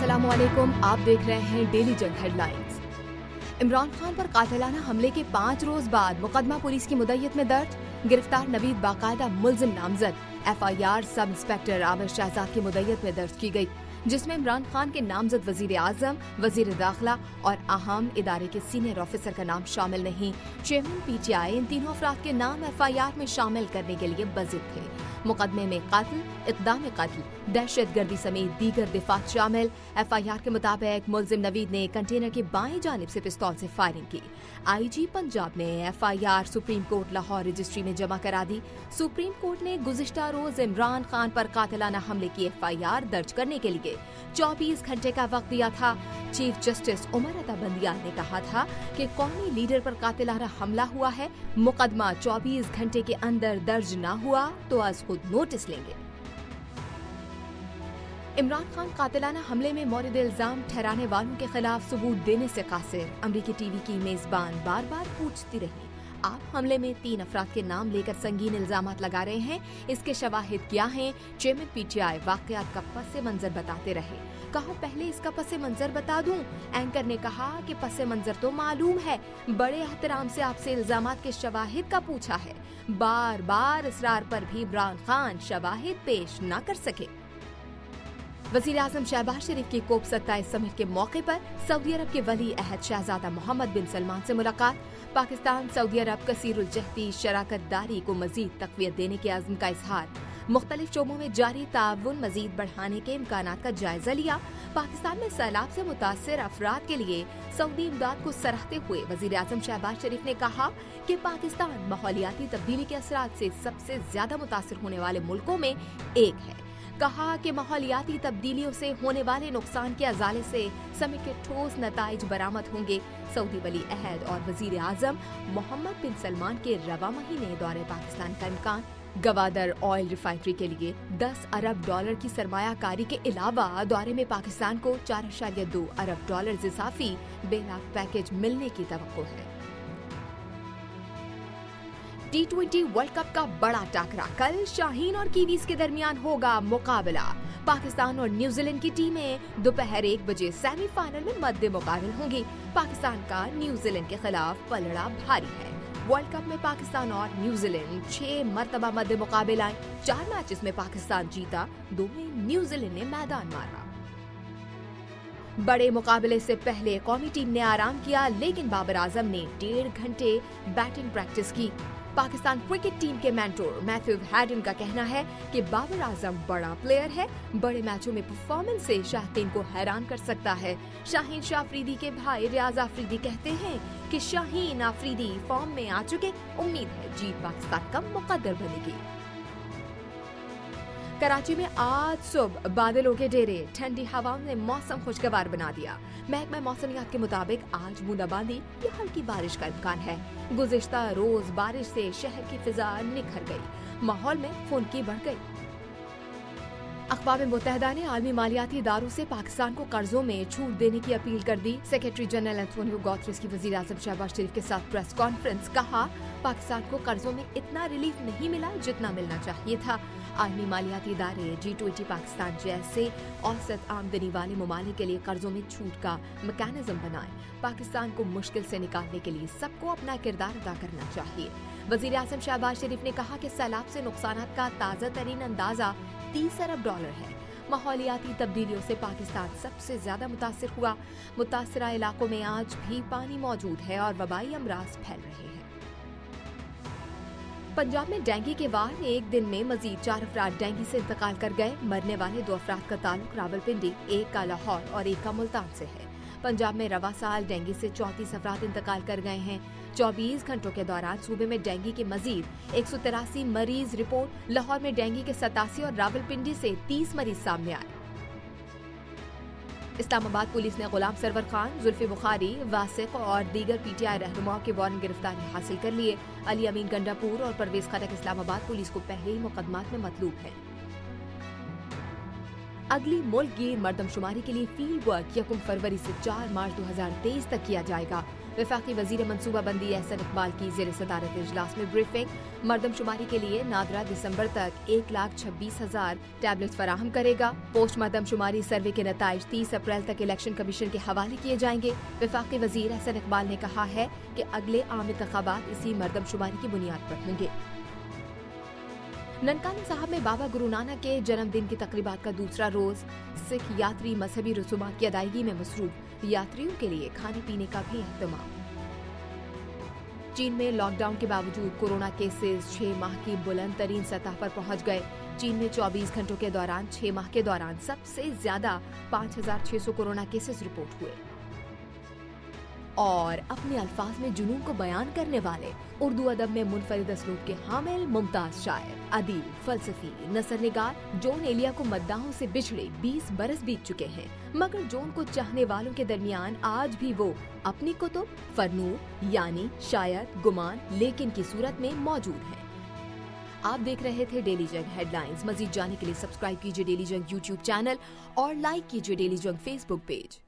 अस्सलामुअलैकुम, आप देख रहे हैं डेली जंग हेडलाइंस। इमरान खान पर कातिलाना हमले के 5 रोज बाद मुकदमा पुलिस की मुद्दत में दर्ज। गिरफ्तार नवीद बाकायदा मुल्जिम नामजद। FIR sub inspector Aamir Shahzad की मुद्दत में दर्ज की गई, जिसमें इमरान खान के नामजद वजीर आजम, वजीर दाखिला और अहम इदारे के सीनियर ऑफिसर का नाम शामिल नहीं। चेयरमैन PTI इन तीनों अफराद के नाम FIR में शामिल करने के लिए बजिद थे। मुकदमे में कत्ल, इक़दाम कत्ल, दहशतगर्दी समेत दीगर दिफात शामिल। FIR के मुताबिक मुल्जिम नवीद ने कंटेनर की बाएं जानिब से पिस्तौल से फायरिंग की। IG पंजाब ने FIR supreme court Lahore registry में जमा करा दी। सुप्रीम कोर्ट ने गुज़िश्ता रोज इमरान खान पर कातिलाना हमले की FIR दर्ज करने के लिए 24 घंटे का वक्त दिया था। चीफ जस्टिस उमर अता बंदियाल ने कहा था कि कौमी लीडर पर कातिलाना हमला हुआ है, मुकदमा 24 घंटे के अंदर दर्ज न हुआ तो आज खुद नोटिस लेंगे। इमरान खान कातिलाना हमले में मौरिद इल्जाम ठहराने वालों के खिलाफ सबूत देने से कासिर। अमरीकी टीवी की मेजबान बार बार पूछती रही, आप हमले में 3 अफराद के नाम लेकर संगीन इल्जामात लगा रहे हैं, इसके शवाहिद क्या हैं? चेयरमैन PTI वाकयात का पस मंजर बताते रहे। कहा पहले इसका पस मंजर बता दूं। एंकर ने कहा कि पस मंजर तो मालूम है, बड़े एहतराम से आपसे इल्जामात के शवाहिद का पूछा है। बार बार इसरार पर भी इमरान खान शवाहिद पेश न कर सके। वज़ीर आज़म शहबाज शरीफ की कोप 27 समिट के मौके पर सऊदी अरब के वली अहद शहजादा मोहम्मद बिन सलमान से मुलाकात। पाकिस्तान सऊदी अरब कसीरुल जहदी शराकत दारी को मजीद तक़वियत देने के अज़्म का इजहार। मुख्तलिफ शोबों में जारी ताउन मजीद बढ़ाने के इम्कानात का जायजा लिया। पाकिस्तान में सैलाब से मुतासर अफराद के लिए सऊदी इमदाद को सराहते हुए वज़ीर आज़म शहबाज शरीफ ने कहा कि पाकिस्तान माहौलियाती तब्दीली के असरात से सबसे ज्यादा मुतासर होने वाले मुल्कों में एक है। कहा कि माहौलियाती तब्दीलियों से होने वाले नुकसान के अजाले से समिट के ठोस नताइज बरामद होंगे। सऊदी वली अहद और वजीर आजम मोहम्मद बिन सलमान के रवा महीने दौरे पाकिस्तान का इम्कान। गवादर ऑयल रिफाइनरी के लिए $10 अरब की सरमायाकारी के अलावा दौरे में पाकिस्तान को $4.2 अरब इजाफी बेलाग पैकेज मिलने की तवक्को है। T20 वर्ल्ड कप का बड़ा टाकरा कल शाहीन और कीवीज के दरमियान होगा मुकाबला। पाकिस्तान और न्यूजीलैंड की टीमें दोपहर 1 बजे सेमीफाइनल में मद्दे मुकाबिल होंगी। पाकिस्तान का न्यूजीलैंड के खिलाफ पलड़ा भारी है। वर्ल्ड कप में पाकिस्तान और न्यूजीलैंड 6 मरतबा मद्दे मुकाबिल आए। 4 मैचेस में पाकिस्तान जीता, 2 में न्यूजीलैंड ने मैदान मारा। बड़े मुकाबले से पहले कौमी टीम ने आराम किया, लेकिन बाबर आजम ने 1.5 घंटे बैटिंग प्रैक्टिस की। पाकिस्तान क्रिकेट टीम के मेंटोर मैथ्यू हैडन का कहना है कि बाबर आजम बड़ा प्लेयर है, बड़े मैचों में परफॉर्मेंस से शाहीन को हैरान कर सकता है। शाहीन शाह अफरीदी के भाई रियाज अफरीदी कहते हैं कि शाहीन अफरीदी फॉर्म में आ चुके, उम्मीद है जीत पाकिस्तान का मुकद्दर बनेगी। कराची में आज सुबह बादलों के डेरे, ठंडी हवाओं ने मौसम खुशगवार बना दिया। महकमा मौसमियात के मुताबिक आज बूंदाबांदी या हल्की बारिश का इम्कान है। गुज़िश्ता रोज बारिश से शहर की फिजा निखर गई, माहौल में खुनकी बढ़ गई। अक़वाम मुत्तहिदा ने आलमी मालियाती इदारों से पाकिस्तान को कर्जों में छूट देने की अपील कर दी। सेक्रेटरी जनरल एंटोनियो गुतेरेस की वज़ीर आज़म शहबाज शरीफ के साथ प्रेस कॉन्फ्रेंस। कहा पाकिस्तान को कर्जों में इतना रिलीफ नहीं मिला जितना मिलना चाहिए था। आलमी मालियाती इदारे G20 पाकिस्तान जैसे औसत आमदनी वाले ममालिक के लिए कर्जों में छूट का मैकेनिज्म बनाए। पाकिस्तान को मुश्किल से निकालने के लिए सबको अपना किरदार अदा करना चाहिए। वज़ीर आज़म शहबाज शरीफ ने कहा कि सैलाब से नुकसानात का ताज़ा तरीन अंदाजा $30 अरब है। माहौलियाती तब्दीलियों से पाकिस्तान सबसे ज्यादा मुतासिर हुआ। मुतासिरा इलाकों में आज भी पानी मौजूद है और वबाई अमराज फैल रहे हैं। पंजाब में डेंगू के वार एक दिन में मजीद 4 अफराद डेंगू से इंतकाल कर गए। मरने वाले 2 अफराद का ताल्लुक रावलपिंडी, एक का लाहौर और एक का मुल्तान से है। पंजाब में रवा साल डेंगू से 34 अफराद इंतकाल कर गए हैं। 24 घंटों के दौरान सूबे में डेंगू के मजीद 183 मरीज रिपोर्ट। लाहौर में डेंगू के 87 और रावलपिंडी से 30 मरीज सामने आए। इस्लामाबाद पुलिस ने गुलाम सरवर खान, जुल्फी बुखारी, वासिक और दीगर PTI रहनुमाओं के वारंट गिरफ्तारी हासिल कर लिए। अली अमीन गंडापुर और परवेज खटक इस्लामाबाद पुलिस को पहले ही मुकदमात में मतलूब है। अगली मुल्क गिर मर्दमशुमारी के लिए फील्ड वर्क 1 फरवरी से 4 मार्च 2023 तक किया जाएगा। वफाकी वजीर मनसूबा बंदी एहसन इकबाल की ज़ेर सदारत इजलास में ब्रीफिंग। मर्दमशुमारी के लिए नादरा दिसंबर तक 1,26,000 टैबलेट्स फराहम करेगा। पोस्ट मर्दमशुमारी सर्वे के नताइज 30 अप्रैल तक इलेक्शन कमीशन के हवाले किए जाएंगे। वफाकी वजीर एहसन इकबाल ने कहा है कि अगले आम इंतखाबात इसी मर्दमशुमारी की बुनियाद पर होंगे। ननकाना साहब में बाबा गुरु नानक के जन्मदिन की तकरीबात का दूसरा रोज। सिख यात्री मजहबी रसूमात की अदायगी में मसरूफ, यात्रियों के लिए खाने पीने का भी एहतमाम। चीन में लॉकडाउन के बावजूद कोरोना केसेस 6 माह की बुलंद तरीन सतह पर पहुंच गए। चीन में 24 घंटों के दौरान 6 माह के दौरान सबसे ज्यादा 5,600 कोरोना केसेस रिपोर्ट हुए। और अपने अल्फाज में जुनून को बयान करने वाले उर्दू अदब में मुनफरिद असलूब के हामिल मुमताज शायर, अदीब, फलसफी, नसरनिगार जॉन एलिया को मद्दाहों से बिछड़े 20 बरस बीत चुके हैं, मगर जॉन को चाहने वालों के दरमियान आज भी वो अपनी कुतुब, फरनूर यानी शायद, गुमान, लेकिन की सूरत में मौजूद है। आप देख रहे थे डेली जंग हेडलाइंस। मजीद जानने के लिए सब्सक्राइब कीजिए डेली जंग यूट्यूब चैनल और लाइक कीजिए डेली जंग फेसबुक पेज।